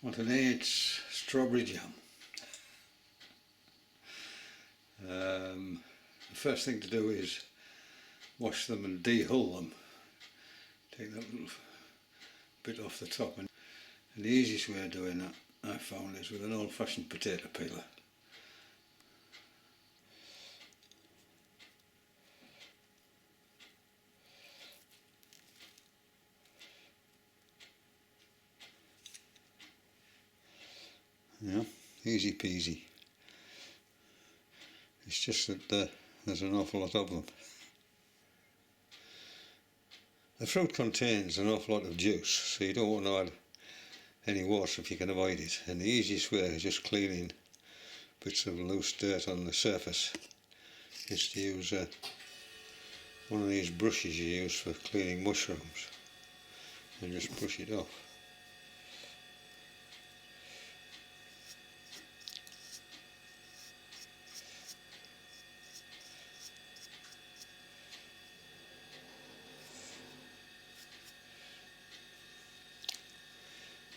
Well, today it's strawberry jam. The first thing to do is wash them and de-hull them. Take that little bit off the top, and the easiest way of doing that I found is with an old-fashioned potato peeler. Yeah, easy peasy. It's just that there's an awful lot of them. The fruit contains an awful lot of juice, so you don't want to add any water if you can avoid it. And the easiest way is just cleaning bits of loose dirt on the surface is to use one of these brushes you use for cleaning mushrooms, and just brush it off.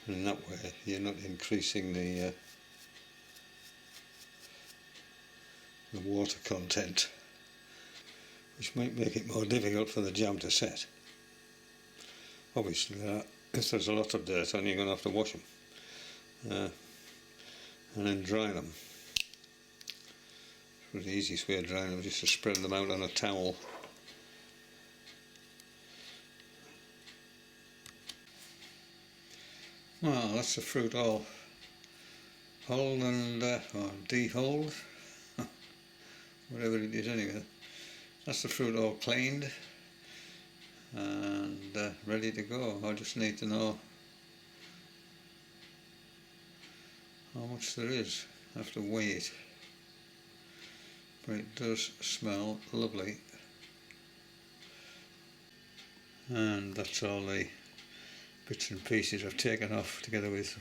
And in that way you're not increasing the water content, which might make it more difficult for the jam to set. Obviously if there's a lot of dirt on, you're going to have to wash them and then dry them. So the easiest way of drying them is just to spread them out on a towel. Well, that's the fruit all hulled and or de-hulled, whatever it is anyway. That's the fruit all cleaned and ready to go. I just need to know how much there is. I have to weigh it, but it does smell lovely. And that's all the bits and pieces I've taken off, together with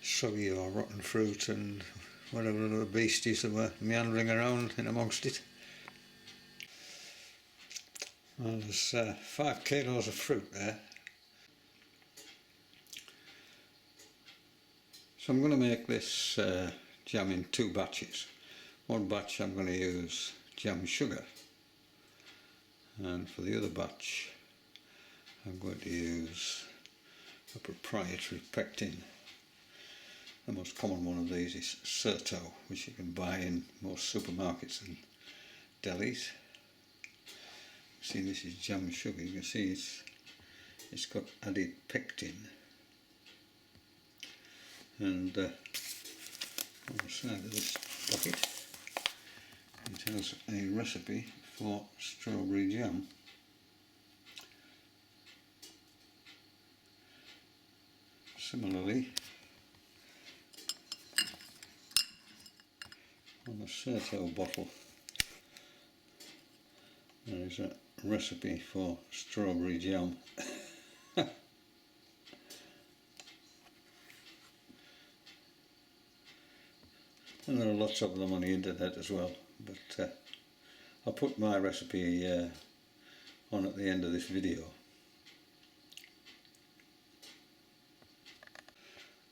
soggy or rotten fruit and whatever other beasties that were meandering around in amongst it. Well, there's 5 kilos of fruit there. So I'm going to make this jam in 2 batches. One batch I'm going to use jam sugar, and for the other batch I'm going to use a proprietary pectin. The most common one of these is Certo, which you can buy in most supermarkets and delis. See, this is jam sugar. You can see it's got added pectin, and on the side of this bucket it has a recipe for strawberry jam. Similarly, on the Certo bottle there is a recipe for strawberry jam. And there are lots of them on the internet as well, but I'll put my recipe on at the end of this video.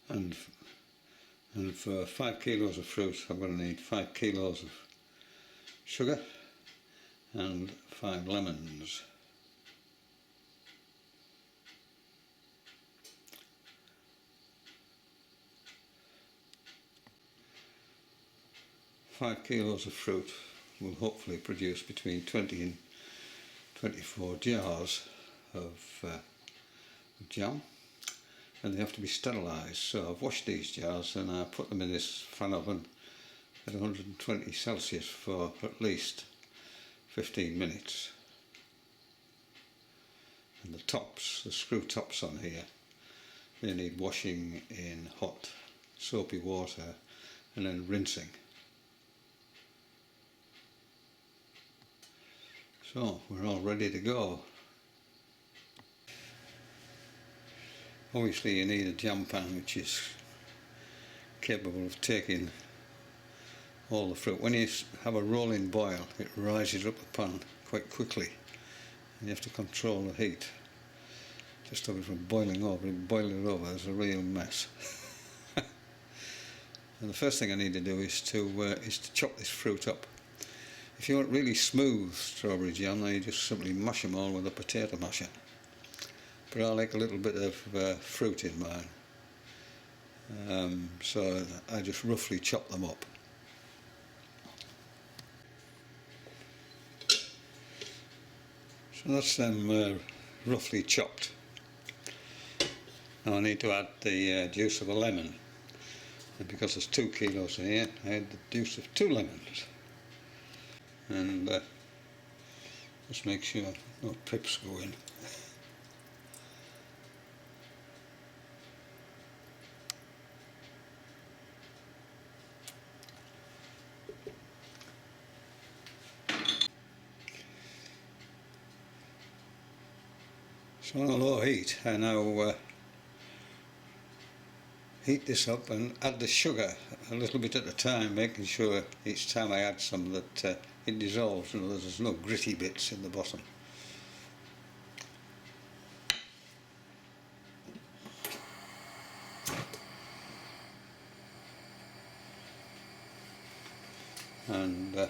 And for 5 kilos of fruit I'm going to need 5 kilos of sugar and 5 lemons. Five kilos of fruit will hopefully produce between 20 and 24 jars of jam, and they have to be sterilised. So I've washed these jars and I put them in this fan oven at 120 Celsius for at least 15 minutes. And the tops, the screw tops on here, they need washing in hot soapy water and then rinsing. So we're all ready to go. Obviously you need a jam pan which is capable of taking all the fruit. When you have a rolling boil, it rises up the pan quite quickly, and you have to control the heat to stop it from boiling over. If you boil it over, there's a real mess. And the first thing I need to do is to chop this fruit up. If you want really smooth strawberry jam, then you just simply mash them all with a potato masher. But I like a little bit of fruit in mine, so I just roughly chop them up. So that's them roughly chopped. Now I need to add the juice of a lemon, and because there's 2 kilos here, I add the juice of 2 lemons, and just make sure no pips go in. So on a low heat I now heat this up and add the sugar a little bit at a time, making sure each time I add some that it dissolves, and there's no gritty bits in the bottom. And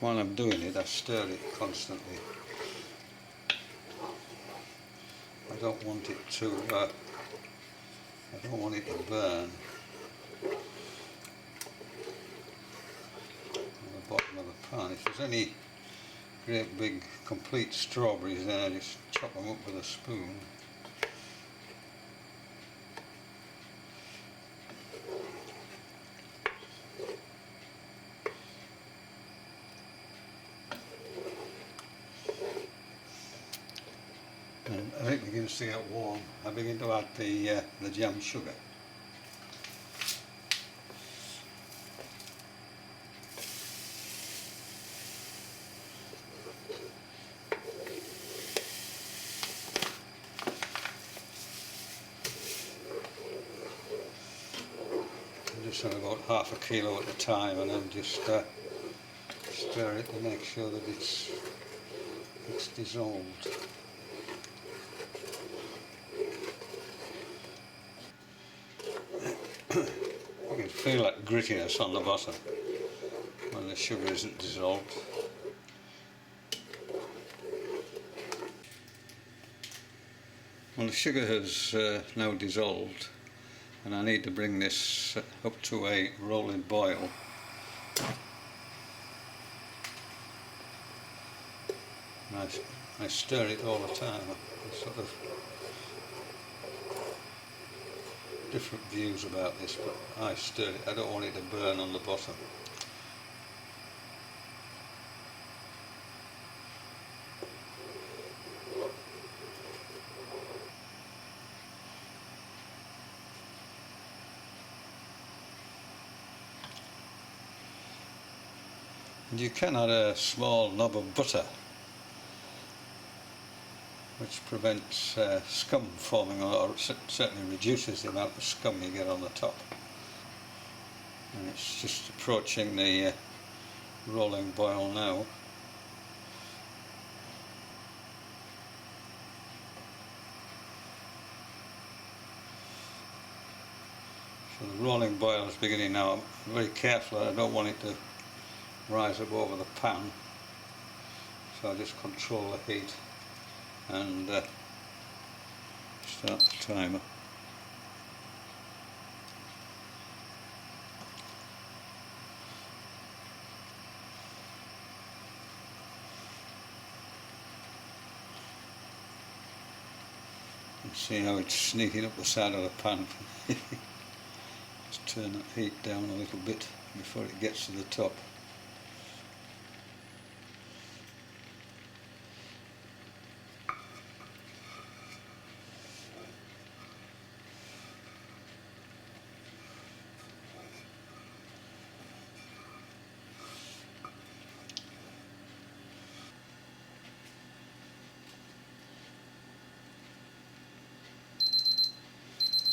while I'm doing it, I stir it constantly. I don't want it to burn on the bottom of the pan. If there's any great big complete strawberries, then I just chop them up with a spoon. And as it begins to get warm, I begin to add the jam sugar. Just on about half a kilo at a time, and then just stir it to make sure that it's dissolved. You can feel that grittiness on the bottom when the sugar isn't dissolved. Well, the sugar has now dissolved, and I need to bring this up to a rolling boil. And I stir it all the time. There's sort of different views about this, but I stir it. I don't want it to burn on the bottom. And you can add a small knob of butter, which prevents scum forming, or certainly reduces the amount of scum you get on the top. And it's just approaching the rolling boil now. So the rolling boil is beginning now. I'm very careful, I don't want it to rise up over the pan, so I just control the heat and start the timer. And see how it's sneaking up the side of the pan. Just turn that heat down a little bit before it gets to the top.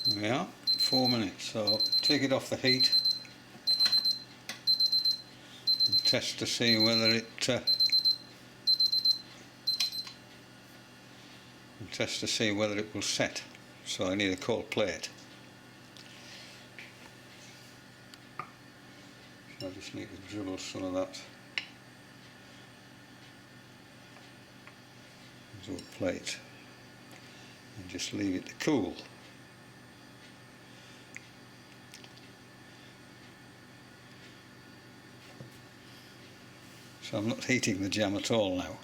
There we are, 4 minutes, so take it off the heat and test to see whether it will set. So I need a cold plate. I just need to dribble some of that into a plate and just leave it to cool. So I'm not heating the jam at all now,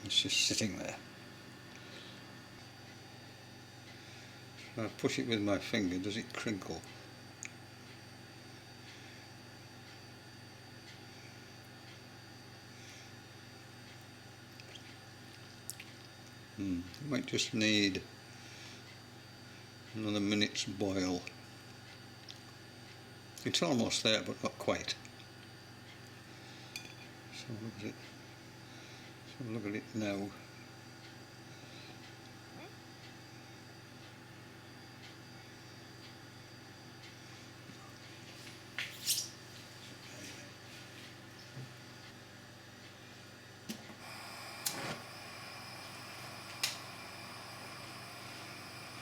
it's just sitting there. If I push it with my finger, does it crinkle? It might just need another minute's boil. It's almost there, but not quite. So look at it. So look at it now.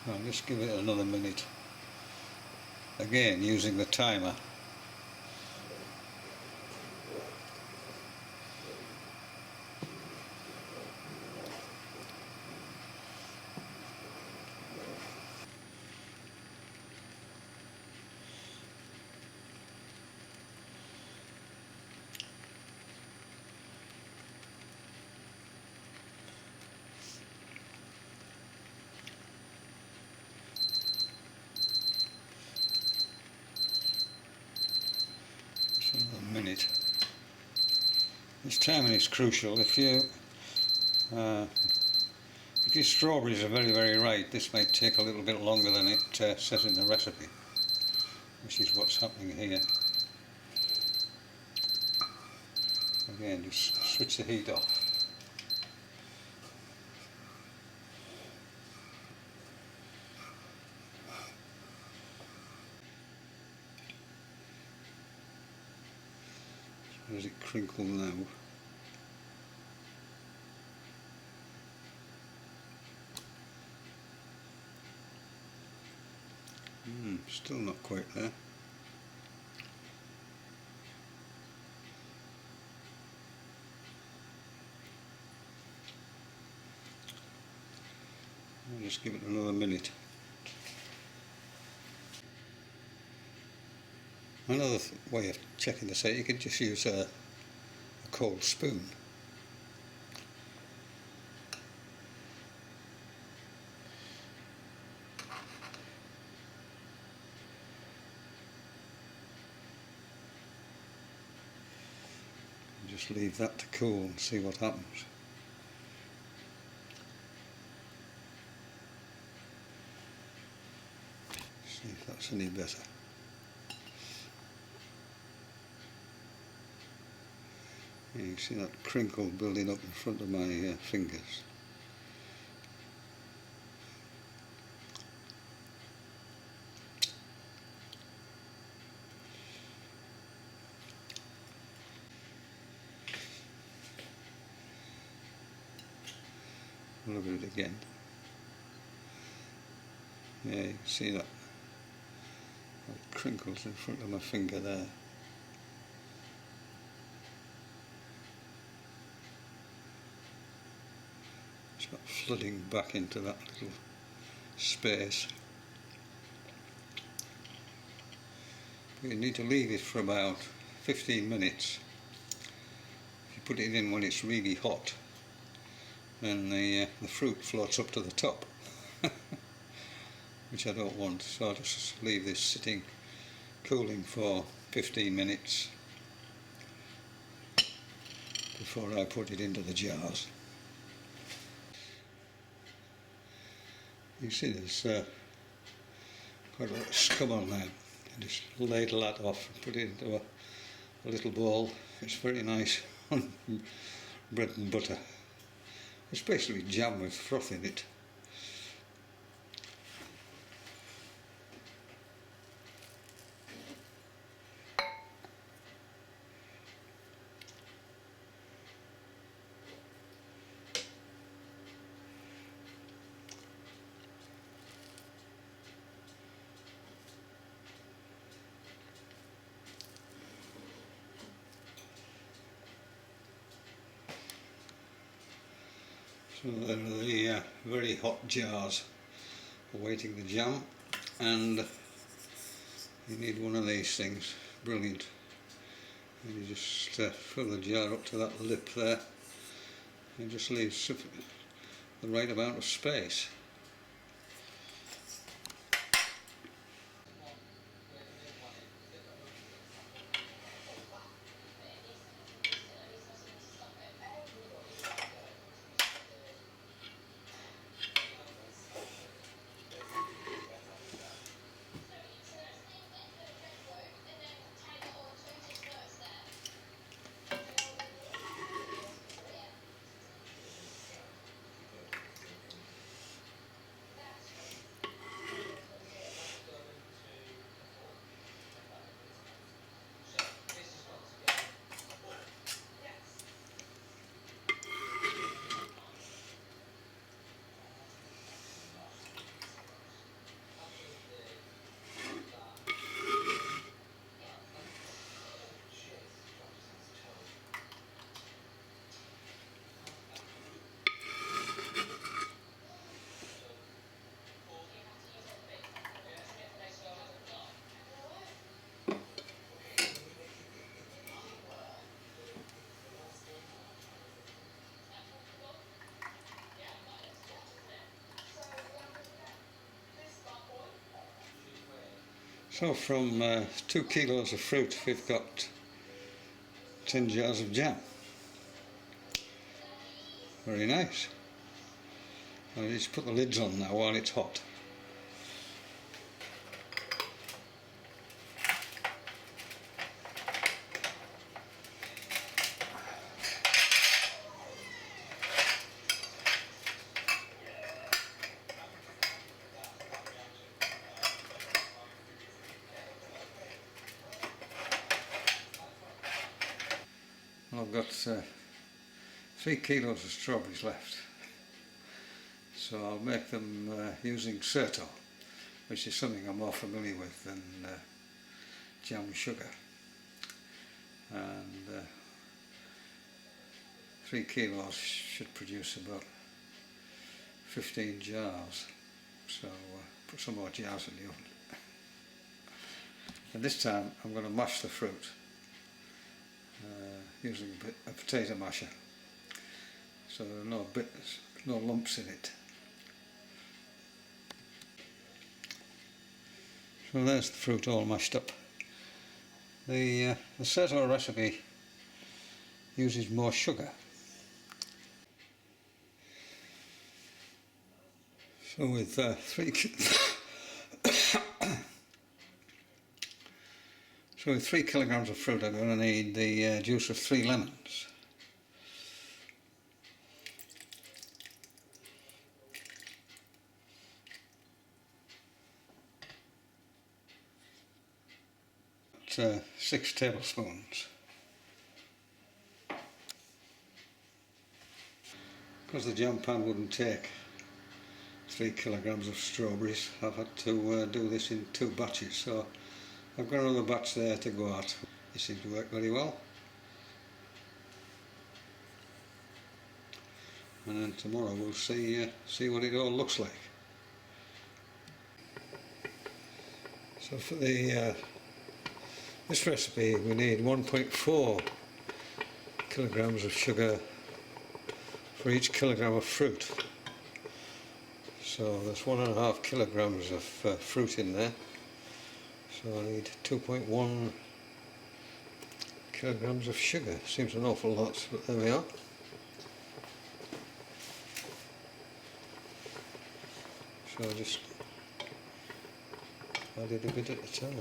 I'll just give it another minute. Again, using the timer. A minute. This timing is crucial. If your strawberries are very ripe, this may take a little bit longer than it says in the recipe, which is what's happening here. Again, just switch the heat off. Does it crinkle now? Still not quite there. I'll just give it another minute. Another way of checking this out, you could just use a cold spoon. And just leave that to cool and see what happens. See if that's any better. You can see that crinkle building up in front of my fingers. Look at it again. Yeah, you can see that crinkles in front of my finger there. It's got flooding back into that little space. But you need to leave it for about 15 minutes. If you put it in when it's really hot, then the fruit floats up to the top, which I don't want. So I'll just leave this sitting, cooling for 15 minutes before I put it into the jars. You see there's quite a lot of scum on there. I just ladle that off and put it into a little bowl. It's very nice on bread and butter. It's basically jam with froth in it. So there are the very hot jars awaiting the jam, and you need one of these things. Brilliant. And you just fill the jar up to that lip there, and just leave the right amount of space. So from 2 kilos of fruit we've got 10 jars of jam. Very nice. I'll just put the lids on now while it's hot. I've got 3 kilos of strawberries left, so I'll make them using Certo, which is something I'm more familiar with than jam sugar. And 3 kilos should produce about 15 jars, so put some more jars in the oven. And this time I'm going to mash the fruit using a potato masher, so there are no lumps in it. So there's the fruit all mashed up. The Certo recipe uses more sugar. So with 3 kilograms of fruit, I'm going to need the juice of 3 lemons. It's 6 tablespoons. Because the jam pan wouldn't take 3 kilograms of strawberries, I've had to do this in 2 batches. So I've got another batch there to go at. It seems to work very well. And then tomorrow we'll see what it all looks like. So for this recipe we need 1.4 kilograms of sugar for each kilogram of fruit. So there's 1.5 kilograms of fruit in there. So I need 2.1 kilograms of sugar. Seems an awful lot, but there we are. So I just added a bit at a time.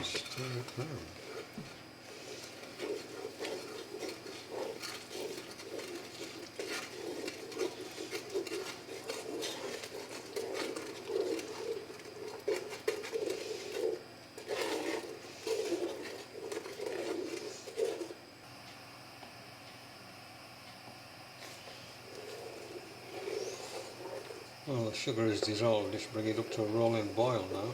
Stir it round. Well, the sugar is dissolved, just bring it up to a rolling boil now.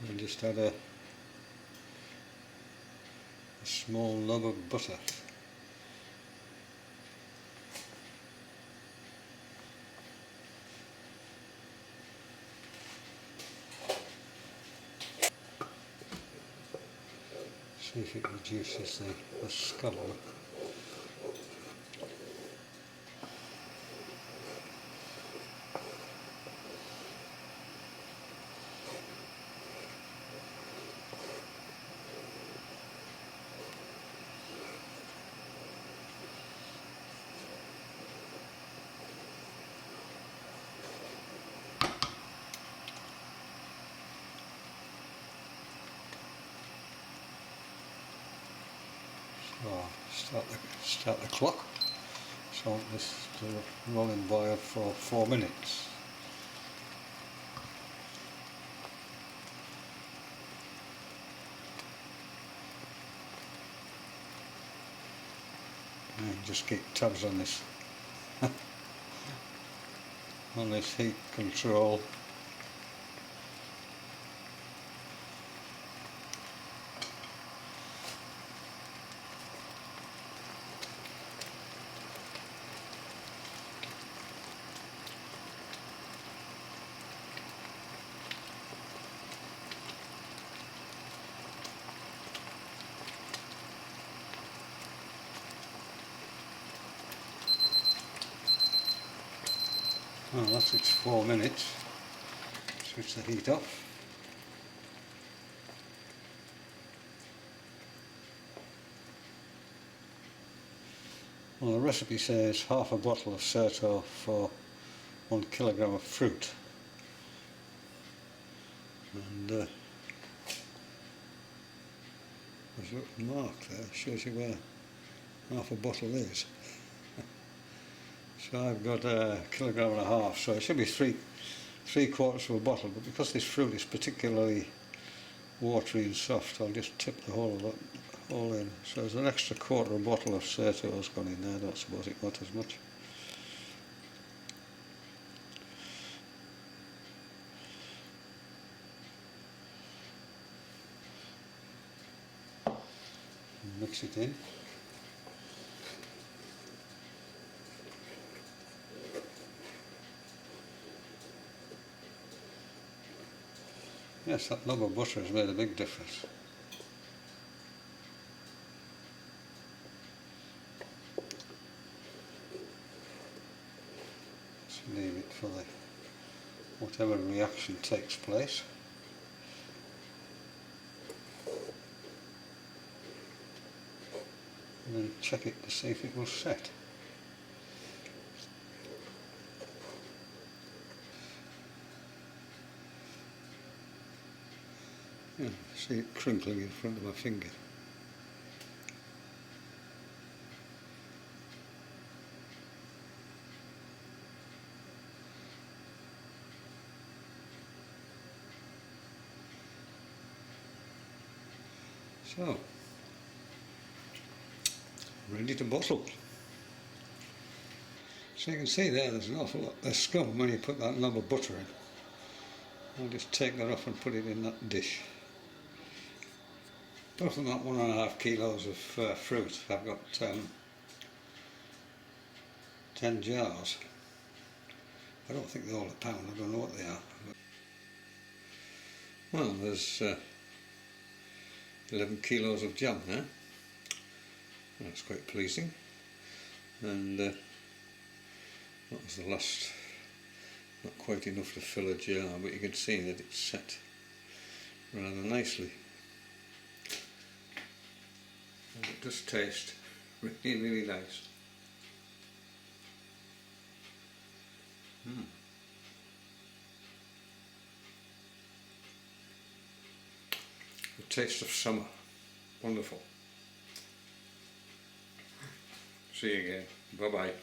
I just add a small knob of butter. See if it reduces the scum. So start the clock. So I want this to roll and boil for 4 minutes. And just keep tabs on this on this heat control. Well, that's its 4 minutes. Switch the heat off. Well, the recipe says half a bottle of Certo for 1 kilogram of fruit. And there's a little mark there, shows you where half a bottle is. So I've got a kilogram and a half, so it should be three quarters of a bottle, but because this fruit is particularly watery and soft, I'll just tip the whole in. So there's an extra quarter of a bottle of Certo has gone in there. I don't suppose it matters much. Mix it in. Yes, that knob of butter has made a big difference. Just leave it for whatever reaction takes place. And then check it to see if it will set. Yeah, see it crinkling in front of my finger. So, ready to bottle. So you can see there's an awful lot of scum when you put that knob of butter in. I'll just take that off and put it in that dish. Apart from that 1.5 kilos of fruit, I've got 10 jars. I don't think they're all a pound, I don't know what they are. Well, there's 11 kilos of jam there. That's quite pleasing. And that was the last, not quite enough to fill a jar, but you can see that it's set rather nicely. And it does taste really, really nice. The taste of summer. Wonderful. See you again. Bye bye.